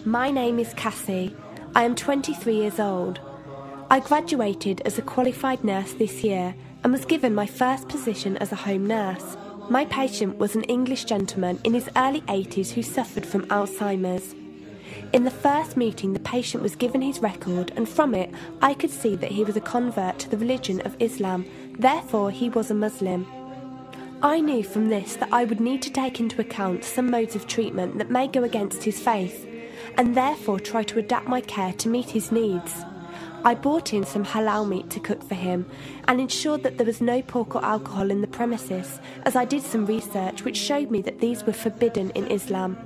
My name is Cassie. I am 23 years old. I graduated as a qualified nurse this year and was given my first position as a home nurse. My patient was an English gentleman in his early 80s who suffered from Alzheimer's. In the first meeting, the patient was given his record, and from it I could see that he was a convert to the religion of Islam, therefore he was a Muslim. I knew from this that I would need to take into account some modes of treatment that may go against his faith, and therefore try to adapt my care to meet his needs. I bought in some halal meat to cook for him and ensured that there was no pork or alcohol in the premises, as I did some research which showed me that these were forbidden in Islam.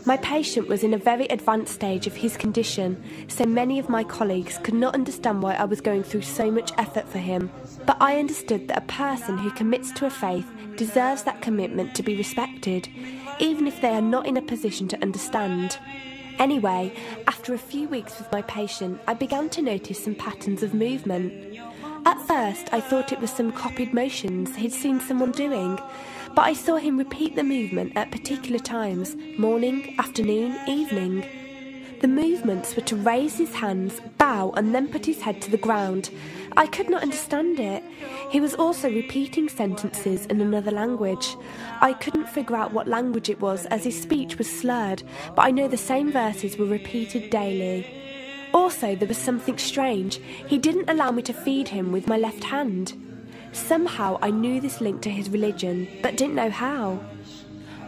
My patient was in a very advanced stage of his condition, so many of my colleagues could not understand why I was going through so much effort for him. But I understood that a person who commits to a faith deserves that commitment to be respected, even if they are not in a position to understand. Anyway, after a few weeks with my patient, I began to notice some patterns of movement. At first, I thought it was some copied motions he'd seen someone doing, but I saw him repeat the movement at particular times: morning, afternoon, evening. The movements were to raise his hands, bow, and then put his head to the ground. I could not understand it. He was also repeating sentences in another language. I couldn't figure out what language it was, as his speech was slurred, but I know the same verses were repeated daily. Also, there was something strange. He didn't allow me to feed him with my left hand. Somehow I knew this linked to his religion, but didn't know how.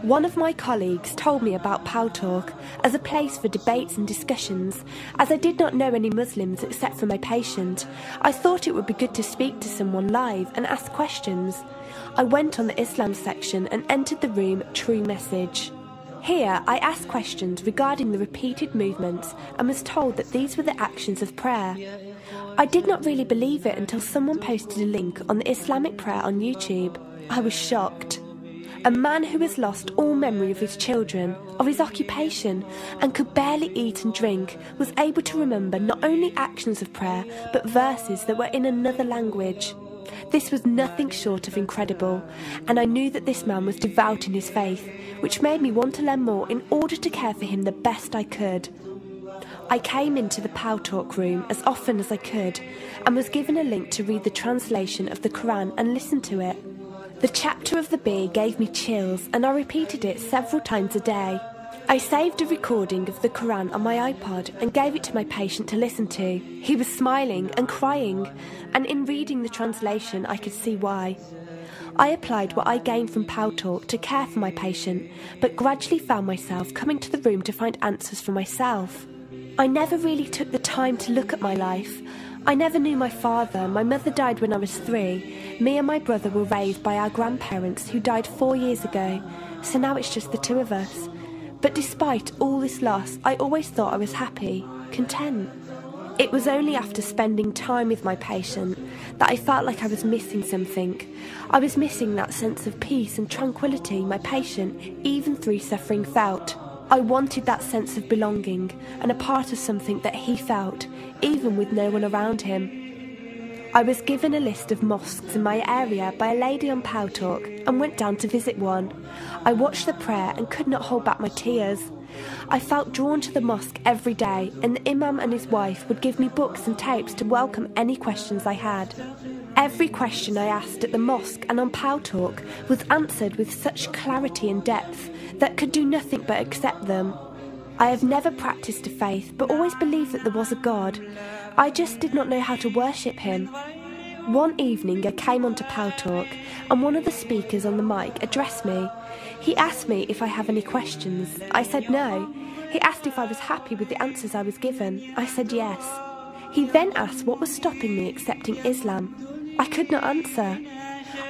One of my colleagues told me about Pal Talk as a place for debates and discussions. As I did not know any Muslims except for my patient, I thought it would be good to speak to someone live and ask questions. I went on the Islam section and entered the room True Message. Here I asked questions regarding the repeated movements and was told that these were the actions of prayer. I did not really believe it until someone posted a link on the Islamic prayer on YouTube. I was shocked. A man who has lost all memory of his children, of his occupation, and could barely eat and drink, was able to remember not only actions of prayer, but verses that were in another language. This was nothing short of incredible, and I knew that this man was devout in his faith, which made me want to learn more in order to care for him the best I could. I came into the Pal Talk room as often as I could, and was given a link to read the translation of the Quran and listen to it. The chapter of the bee gave me chills, and I repeated it several times a day. I saved a recording of the Quran on my iPod and gave it to my patient to listen to. He was smiling and crying, and in reading the translation I could see why. I applied what I gained from Pal Talk to care for my patient, but gradually found myself coming to the room to find answers for myself. I never really took the time to look at my life. I never knew my father. My mother died when I was 3. Me and my brother were raised by our grandparents who died 4 years ago, so now it's just the two of us. But despite all this loss, I always thought I was happy, content. It was only after spending time with my patient that I felt like I was missing something. I was missing that sense of peace and tranquility my patient, even through suffering, felt. I wanted that sense of belonging and a part of something that he felt, even with no one around him. I was given a list of mosques in my area by a lady on Pal Talk and went down to visit one. I watched the prayer and could not hold back my tears. I felt drawn to the mosque every day, and the imam and his wife would give me books and tapes to welcome any questions I had. Every question I asked at the mosque and on Pal Talk was answered with such clarity and depth that could do nothing but accept them. I have never practiced a faith, but always believed that there was a God. I just did not know how to worship him. One evening I came onto Pal Talk, and one of the speakers on the mic addressed me. He asked me if I have any questions. I said no. He asked if I was happy with the answers I was given. I said yes. He then asked what was stopping me accepting Islam. I could not answer.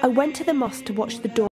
I went to the mosque to watch the door.